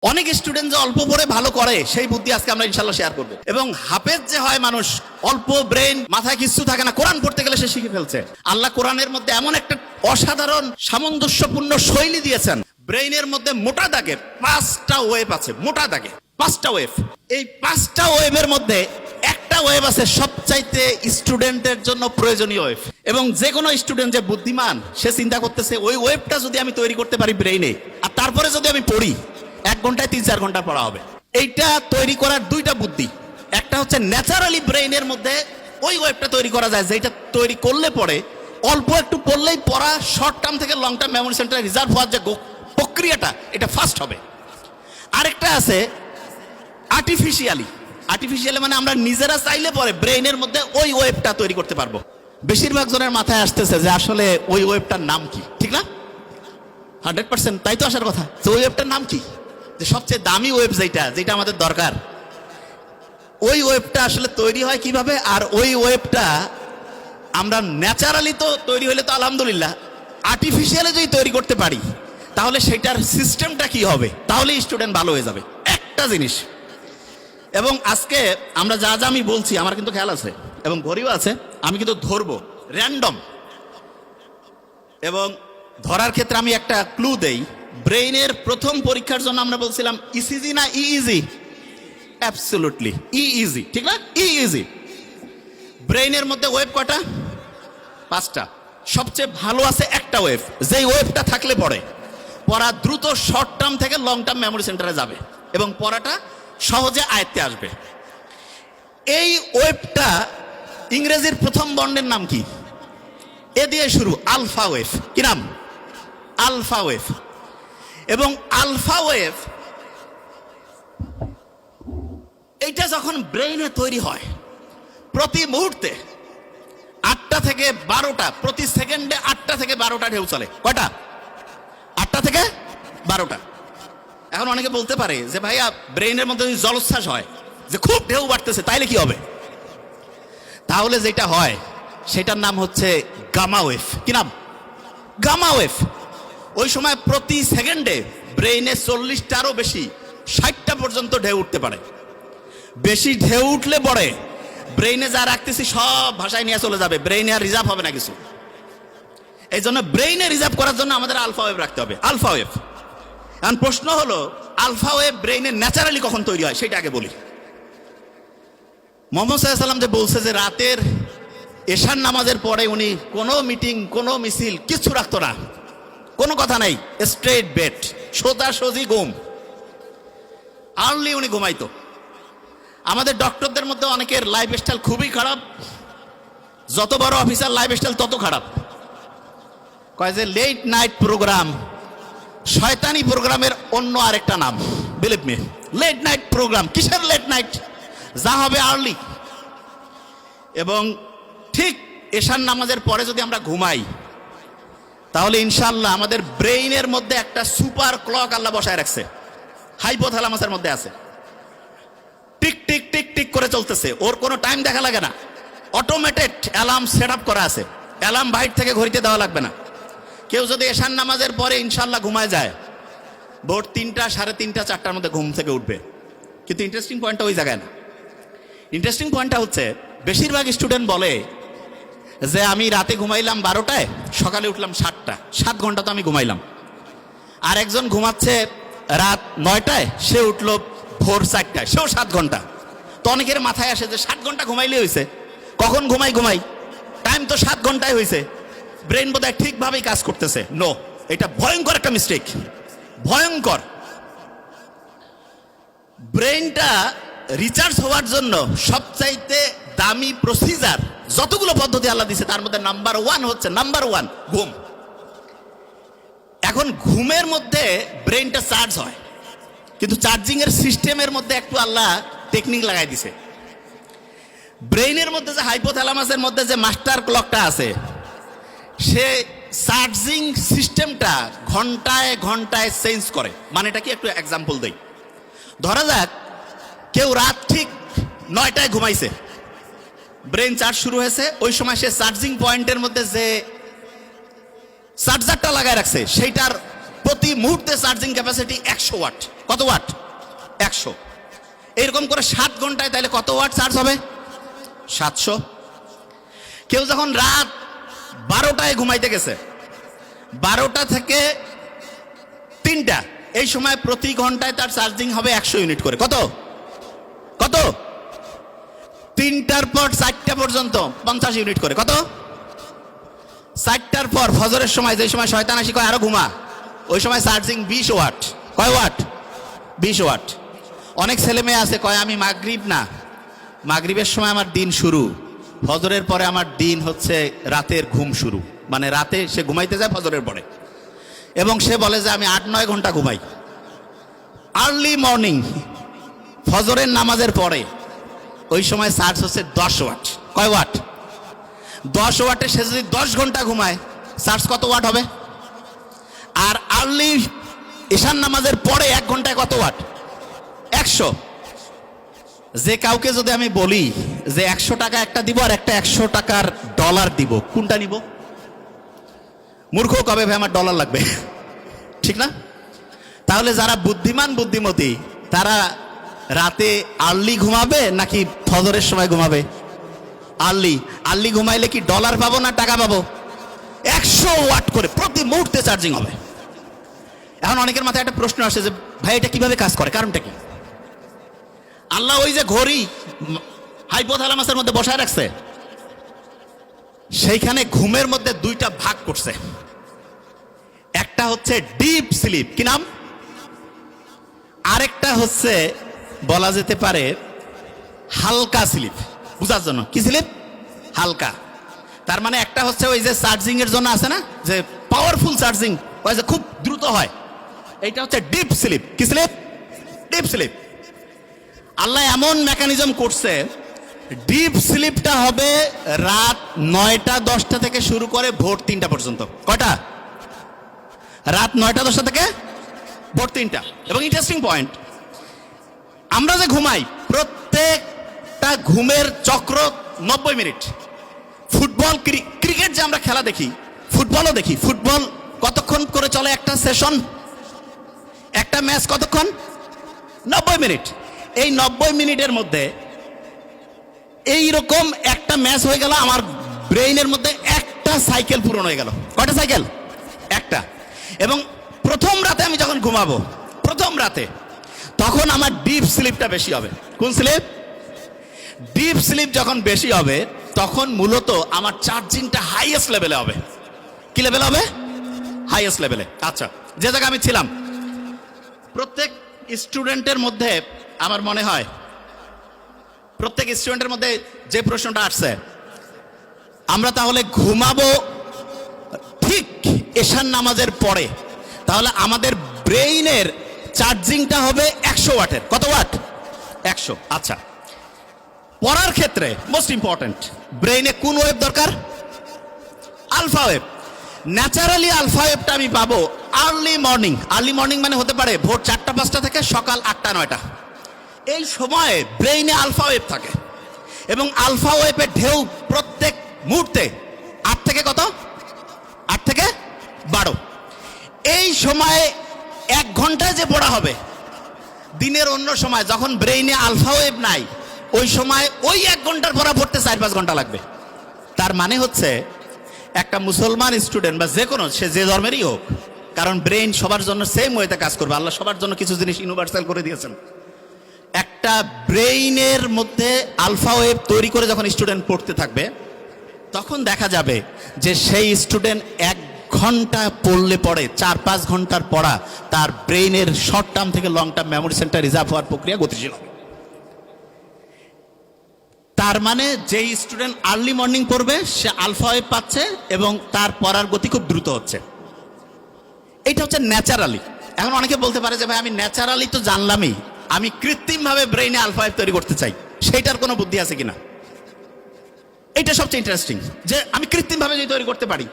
অনেক স্টুডেন্ট যে অল্প পড়ে ভালো করে সেই বুদ্ধি আজকে আমরা ইনশাআল্লাহ শেয়ার করব। এবং হাফেজ যে হয় মানুষ, অল্প ব্রেন, মাথায় কিছু থাকে না, কোরআন পড়তে গেলে সে শিখে ফেলছে। আল্লাহ কোরআনের মধ্যে এমন একটা অসাধারণ সামঞ্জস্যপূর্ণ শৈলী দিয়েছেন। ব্রেইনের মধ্যে মোটা দাগের 5টা ওয়েভ আছে, মোটা দাগে 5টা ওয়েভ। এই 5টা ওয়েভের মধ্যে একটা ওয়েভ আছে সবচাইতে স্টুডেন্টের জন্য প্রয়োজনীয় ওয়েভ। এবং যে কোনো স্টুডেন্ট যে বুদ্ধিমান সে চিন্তা করতেছে ওই ওয়েভটা যদি আমি তৈরি করতে পারি ব্রেইনে, আর তারপরে যদি আমি পড়ি 1 ঘন্টায় 3-4 ঘন্টা পড়া হবে। এইটা তৈরি করার 2টা বুদ্ধি। একটা হচ্ছে ন্যাচারালি ব্রেইনের মধ্যে ওই ওয়েভটা তৈরি করা যায়, যেটা তৈরি করলে পরে অল্প একটু পড়লেই পড়া শর্ট টার্ম থেকে লং টার্ম মেমোরি সেন্টারে রিজার্ভ হওয়ার যে প্রক্রিয়াটা, এটা ফাস্ট হবে। আরেকটা আছে আর্টিফিশিয়ালি মানে আমরা নিজেরা চাইলে পরে ব্রেইনের মধ্যে ওই ওয়েভটা তৈরি করতে পারবো। বেশিরভাগ জনের মাথায় আসতেছে যে আসলে ওই ওয়েভটার নাম কি, ঠিক না? 100% তাই তো আসার কথা, যে ওই ওয়েভটার নাম কি, যে সবচেয়ে দামি ওয়েভ যেটা আমাদের দরকার, ওই ওয়েভটা আসলে তৈরি হয় কিভাবে? আর ওই ওয়েভটা আমরা ন্যাচারালি তো তৈরি হলে তো আলহামদুলিল্লাহ, আর্টিফিশিয়ালি যদি তৈরি করতে পারি তাহলে সেটার সিস্টেমটা কি হবে, তাহলে স্টুডেন্ট ভালো হয়ে যাবে। একটা জিনিস, এবং আজকে আমরা যা যা আমি বলছি আমার কিন্তু খেয়াল আছে এবং ঘড়িও আছে, আমি কিন্তু ধরবো র্যান্ডম। এবং ধরার ক্ষেত্রে আমি একটা ক্লু দেই। ব্রেইনের প্রথম পরীক্ষার জন্য আমরা বলছিলাম ইসিজি না ইইজি? অ্যাবসলিউটলি ইইজি, ঠিক না? ইইজি। ব্রেইনের মধ্যে ওয়েভ কয়টা? 5টা। সবচেয়ে ভালো আছে একটা ওয়েভ, যেই ওয়েভটা থাকলে পড়ে পড়া দ্রুত শর্ট টার্ম থেকে লং টার্ম মেমোরি সেন্টারে যাবে এবং পড়াটা সহজে আয়ত্তে আসবে। এই ওয়েভটা ইংরেজির প্রথম বর্ণের নাম কি? এ দিয়ে শুরু, আলফা ওয়েভ। কি নাম? Alpha wave. এবং আলফা ওয়েভ এইটা যখন ব্রেইনে তৈরি হয়, প্রতি মুহূর্তে 8টা থেকে 12টা, প্রতি সেকেন্ডে 8টা থেকে 12টা ঢেউ চলে। কয়টা? 8টা থেকে 12টা। এখন অনেকে বলতে পারে যে ভাইয়া ব্রেইনের মধ্যে যদি জলোচ্ছ্বাস হয়, যে খুব ঢেউ বাড়তেছে, তাইলে কি হবে? তাহলে যেটা হয় সেটার নাম হচ্ছে গামা ওয়েভ। কি নাম? Gamma wave. ওই সময় প্রতি সেকেন্ডে ব্রেইনে 40টারও বেশি, 60টা পর্যন্ত ঢেউ উঠতে পারে। বেশি ঢেউ উঠলে পরে ব্রেইনে যা রাখতেছি সব ভাষায় নিয়ে চলে যাবে, ব্রেইনে আর রিজার্ভ হবে না কিছু। এই জন্য ব্রেইনে রিজার্ভ করার জন্য আমাদের আলফা ওয়েভ রাখতে হবে, আলফা ওয়েভ। এখন প্রশ্ন হলো আলফা ওয়েভ ব্রেইনে ন্যাচারালি কখন তৈরি হয় সেটা আগে বলি। মুহাম্মদ সাল্লাল্লাহু আলাইহি ওয়াসাল্লাম যে বলছে যে রাতের এশার নামাজের পরে উনি কোনো মিটিং, কোনো মিছিল কিছু রাখতো না, কোনো কথা নাই, স্ট্রেট বেড, সোজাসুজি ঘুম। আর্লি উনি ঘুমাইতো। আমাদের ডক্টরদের মধ্যে অনেকের লাইফস্টাইল খুবই খারাপ, যত বড় অফিসার লাইফস্টাইল তত খারাপ। কয় যে লেট নাইট প্রোগ্রাম, শয়তানি প্রোগ্রামের অন্য আরেকটা নাম, believe me. Late night programme, কিসের লেট নাইট? যা হবে আর্লি। এবং ঠিক এশার নামাজের পরে যদি আমরা ঘুমাই তাহলে ইনশাআল্লাহ আমাদের ব্রেইনের মধ্যে একটা সুপার ক্লক আল্লাহ বসায় রাখছে, হাইপোথ্যালামাসের মধ্যে আছে, টিক টিক টিক টিক করে চলতেছে, ওর কোনো টাইম দেখা লাগে না, অটোমেটেড অ্যালার্ম সেট আপ করা আছে, অ্যালার্ম বাইর থেকে ঘড়িতে দেওয়া লাগবে না। কেউ যদি এশার নামাজের পরে ইনশাআল্লাহ ঘুমায় যায়, ভোর 3টা, 3:30, 4টার মধ্যে ঘুম থেকে উঠবে। কিন্তু ইন্টারেস্টিং পয়েন্টটা ওই জায়গায় না। ইন্টারেস্টিং পয়েন্টটা হচ্ছে বেশিরভাগ স্টুডেন্ট বলে যে আমি রাতে ঘুমাইলাম 12টায়, সকালে উঠলাম 7টা, 7 ঘন্টা তো আমি ঘুমাইলাম। আর একজন ঘুমাচ্ছে রাত 9টায়, সে উঠলো ভোর 4টায়, সেও 7 ঘন্টা। তো অনেকের মাথায় আসে যে 7 ঘন্টা ঘুমাইলে হয়েছে, কখন ঘুমাই, টাইম তো 7 ঘন্টায় হয়েছে, ব্রেন বোধহয় ঠিকভাবেই কাজ করতেছে। নো, এটা ভয়ঙ্কর একটা মিস্টেক, ভয়ঙ্কর। ব্রেনটা রিচার্জ হওয়ার জন্য সবচাইতে দামি প্রসিজার যতগুলো পদ্ধতি আল্লাহ দিয়েছে তার মধ্যে নাম্বার 1 হচ্ছে ঘুম। এখন ঘুমের মধ্যে ব্রেনটা চার্জ হয়, কিন্তু চার্জিং এর সিস্টেমের মধ্যে একটু আল্লাহ টেকনিক লাগাই দিছে। ব্রেইনের মধ্যে যে হাইপোথ্যালামাসের মধ্যে যে মাস্টার ক্লকটা আছে, সে চার্জিং সিস্টেমটা ঘন্টায় ঘন্টায় চেঞ্জ করে। মানে এটা কি, একটু এক্সাম্পল দেই। ধরা যাক কেউ রাত ঠিক 9টায় ঘুমাইছে, ব্রেন চার্জ শুরু হয়েছে, ওই সময় সে চার্জিং পয়েন্টের মধ্যে যে চার্জারটা লাগায় রাখছে সেইটার প্রতি মুহূর্তে চার্জিং ক্যাপাসিটি 100 ওয়াট। কত ওয়াট? 100। এরকম করে 7 ঘন্টায় তাহলে কত ওয়াট চার্জ হবে? 700। কেউ যখন রাত 12টায় ঘুমাইতে গেছে, 12টা থেকে 3টা, এই সময় প্রতি ঘন্টায় তার চার্জিং হবে 100 ইউনিট করে। কত কত? 3টার পর 4টা পর্যন্ত 50 ইউনিট করে। কত? 4টার পর ফজরের সময়, যে সময় শয়তান আসি কয় আরো ঘুমা, ওই সময় চার্জিং 20 ওয়াট। কয় ওয়াট? 20 ওয়াট। অনেক ছেলে মেয়ে আছে কয় আমি মাগরিব না, মাগরিবের সময় আমার দিন শুরু, ফজরের পরে আমার দিন হচ্ছে রাতের ঘুম শুরু, মানে রাতে সে ঘুমাইতে যায় ফজরের পরে, এবং সে বলে যে আমি 8-9 ঘন্টা ঘুমাই। আর্লি মর্নিং ফজরের নামাজের পরে ওই সময় চার্জ হচ্ছে 10 ওয়াট। কয় ওয়াট? 10 ওয়াটে সে যদি 10 ঘন্টা ঘুমায়, চার্জ কত ওয়াট হবে? আর আর্লি ঈশান নামাজের পরে 1 ঘন্টায় কত ওয়াট? 100। যে কাউকে যদি আমি বলি যে 100 টাকা একটা দিব আর একটা 100 টাকার ডলার দিব, কোনটা নিব? মূর্খ কবে ভাই আমার ডলার লাগবে, ঠিক না? তাহলে যারা বুদ্ধিমান বুদ্ধিমতী তারা রাতে আর্লি ঘুমাবে নাকি ফজরের সময় ঘুমাবে? আর্লি। আর্লি ঘুমাইলে কি ডলার পাবো না টাকা পাবো? 100 ওয়াট করে প্রতি মুহূর্তে চার্জিং হবে। এখন অনেকের মাথায় একটা প্রশ্ন আসে যে ভাই এটা কিভাবে কাজ করে, কারণটা কি? আল্লাহ ওই যে ঘড়ি হাইপোথ্যালামাসের মধ্যে বসায় রাখছে, সেইখানে ঘুমের মধ্যে 2টা ভাগ করছে। একটা হচ্ছে ডিপ স্লিপ, কি নাম? আরেকটা হচ্ছে বলা যেতে পারে হালকা স্লিপ। বুঝার জন্য কি স্লিপ? হালকা। তার মানে একটা হচ্ছে ওই যে চার্জিং এর জন্য আছে না, যে পাওয়ারফুল চার্জিং, ওই যে খুব দ্রুত হয়, এইটা হচ্ছে ডিপ স্লিপ। কি স্লিপ? Deep sleep. আল্লাহ এমন মেকানিজম করছে, ডিপ স্লিপটা হবে রাত 9টা 10টা থেকে শুরু করে ভোর 3টা পর্যন্ত। কয়টা? রাত 9টা 10টা থেকে ভোর 3টা। এবং ইন্টারেস্টিং পয়েন্ট, আমরা যে ঘুমাই প্রত্যেকটা ঘুমের চক্র 90 মিনিট। ফুটবল, ক্রিকেট যে আমরা খেলা দেখি, ফুটবলও দেখি, ফুটবল কতক্ষণ করে চলে একটা সেশন, একটা ম্যাচ কতক্ষণ? 90 মিনিট। এই 90 মিনিটের মধ্যে এইরকম একটা ম্যাচ হয়ে গেল, আমার ব্রেইনের মধ্যে একটা সাইকেল পূরণ হয়ে গেল। কয়টা সাইকেল? একটা। এবং প্রথম রাতে আমি যখন ঘুমাবো, প্রথম রাতে, তখন আমার ডিপ স্লিপটা বেশি হবে। কোন স্লিপ? ডিপ স্লিপ যখন বেশি হবে তখন মূলত আমার চার্জিংটা হাইয়েস্ট লেভেলে হবে। কি লেভেল হবে? হাইয়েস্ট লেভেলে। আচ্ছা, যে জায়গায় আমি ছিলাম, প্রত্যেক স্টুডেন্টের মধ্যে আমার মনে হয় প্রত্যেক স্টুডেন্টের মধ্যে যে প্রশ্নটা আসছে, আমরা তাহলে ঘুমাবো ঠিক এশার নামাজের পরে, তাহলে আমাদের ব্রেইনের চার্জিংটা হবে 100 ওয়াটের। কত ওয়াট? 100। আচ্ছা, পড়ার ক্ষেত্রে মোস্ট ইম্পর্টেন্ট, ব্রেইনে কোন ওয়েভ দরকার? Alpha wave. ন্যাচারালি আলফা ওয়েভটা আমি পাবো আর্লি মর্নিং। আর্লি মর্নিং মানে হতে পারে ভোর 4টা 5টা থেকে সকাল 8টা 9টা। এই সময়ে ব্রেইনে আলফা ওয়েভ থাকে, এবং আলফা ওয়েভের ঢেউ প্রত্যেক মুহূর্তে 8 থেকে কত? 8 থেকে 12। এই সময়ে 1 ঘন্টায় যে পড়া হবে, দিনের অন্য সময় যখন ব্রেইনে আলফা ওয়েভ নাই, ওই সময় ওই 1 ঘন্টার পড়া পড়তে 4-5 ঘন্টা লাগবে। তার মানে হচ্ছে একটা মুসলমান স্টুডেন্ট বা যে কোনো, সে যে ধর্মেরই হোক, কারণ ব্রেইন সবার জন্য সেম ওয়েতে কাজ করবে। আল্লাহ সবার জন্য কিছু জিনিস ইউনিভার্সাল করে দিয়েছেন। একটা ব্রেইনের মধ্যে আলফা ওয়েভ তৈরি করে যখন স্টুডেন্ট পড়তে থাকবে, তখন দেখা যাবে যে সেই স্টুডেন্ট 1 ঘন্টা পড়লে পড়ে 4-5 ঘন্টার পড়া তার ব্রেইনের শর্ট টার্ম থেকে long term memory centre reserve হওয়ার প্রক্রিয়া গতিশীল হবে। তার মানে যেই স্টুডেন্ট আর্লি মর্নিং পড়বে সে আলফা ওয়েভ পাচ্ছে এবং তার পড়ার গতি খুব দ্রুত হচ্ছে। এটা হচ্ছে ন্যাচারালি। এখন অনেকে বলতে পারে যে ভাই আমি ন্যাচারালি তো জানলামই, আমি কৃত্রিমভাবে ব্রেইনে আলফা ওয়েভ তৈরি করতে চাই, সেইটার কোনো বুদ্ধি আছে কিনা? এটা সবচেয়ে ইন্টারেস্টিং, যে আমি কৃত্রিমভাবে যদি তৈরি করতে পারি,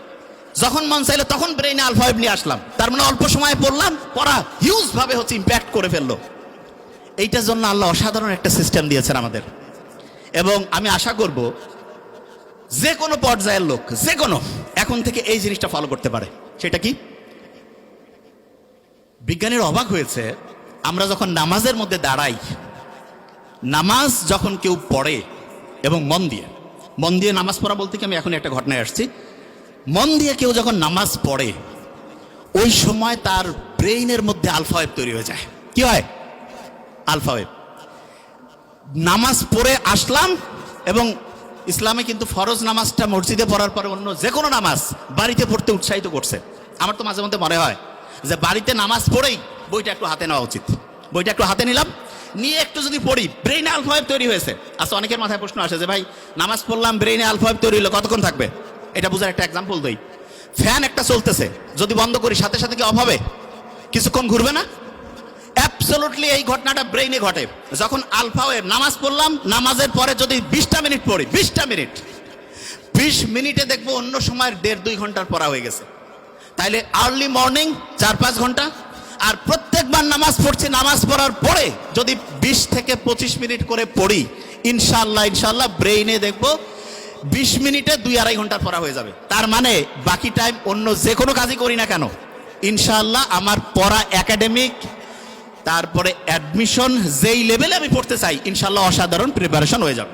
যখন মন চাইলো তখন ব্রেইনে আলফা ওয়েভ নিয়ে আসলাম, তার মানে অল্প সময়ে পড়লাম, পড়া হিউজ ভাবে হচ্ছে ইম্প্যাক্ট করে ফেললো। এইটার জন্য আল্লাহ অসাধারণ একটা সিস্টেম দিয়েছেন আমাদের, এবং আমি আশা করব যে কোনো পর্যায়ের লোক, যে কোনো, এখন থেকে এই জিনিসটা ফলো করতে পারে। সেটা কি? বিজ্ঞানীর অবাক হয়েছে, আমরা যখন নামাজের মধ্যে দাঁড়াই, নামাজ যখন কেউ পড়ে এবং মন দিয়ে নামাজ পড়া বলতে কি আমি এখন একটা ঘটনায় আসছি, মন দিয়ে কেউ যখন নামাজ পড়ে ওই সময় তার ব্রেইনের মধ্যে আলফা ওয়েভ তৈরি হয়ে যায়। কি হয়? Alpha wave. নামাজ পড়ে আসলাম, এবং ইসলামে কিন্তু ফরজ নামাজটা মসজিদে পড়ার পরে অন্য যে কোনো নামাজ বাড়িতে পড়তে উৎসাহিত করছে। আমার তো মাঝে মধ্যে মনে হয় যে বাড়িতে নামাজ পড়েই বইটা একটু হাতে নেওয়া উচিত। বইটা একটু হাতে নিলাম, নিয়ে একটু যদি পড়ি, ব্রেইনে আলফা ওয়েভ তৈরি হয়েছে। আচ্ছা, অনেকের মাথায় প্রশ্ন আসে যে ভাই নামাজ পড়লাম, ব্রেইনে আলফা ওয়েভ তৈরি হলো, কতক্ষণ থাকবে? এটা বোঝার একটা এক্সাম্পল দেই। ফ্যান একটা চলতেছে, যদি বন্ধ করি সাথে সাথে কি অফ হবে? কিছুক্ষণ ঘুরবে না? অ্যাবসলিউটলি এই ঘটনাটা ব্রেইনে ঘটে। যখন আলফা ওয়েভ, নামাজ পড়লাম, নামাজের পরে যদি 20টা মিনিট পড়ি, 20 মিনিটে দেখবো অন্য সময় 1.5-2 ঘন্টার পড়া হয়ে গেছে। তাইলে আর্লি মর্নিং 4-5 ঘন্টা, আর প্রত্যেকবার নামাজ পড়ছি, নামাজ পড়ার পরে যদি 20 থেকে 25 মিনিট করে পড়ি, ইনশাআল্লাহ ব্রেইনে দেখবো 20 মিনিটে 2-2.5 ঘন্টার পড়া হয়ে যাবে। তার মানে বাকি টাইম অন্য যে কোনো কাজই করি না কেন, ইনশাআল্লাহ আমার পড়া একাডেমিক, তারপরে অ্যাডমিশন যেই লেভেলে আমি পড়তে চাই, ইনশাআল্লাহ অসাধারণ প্রিপারেশন হয়ে যাবে।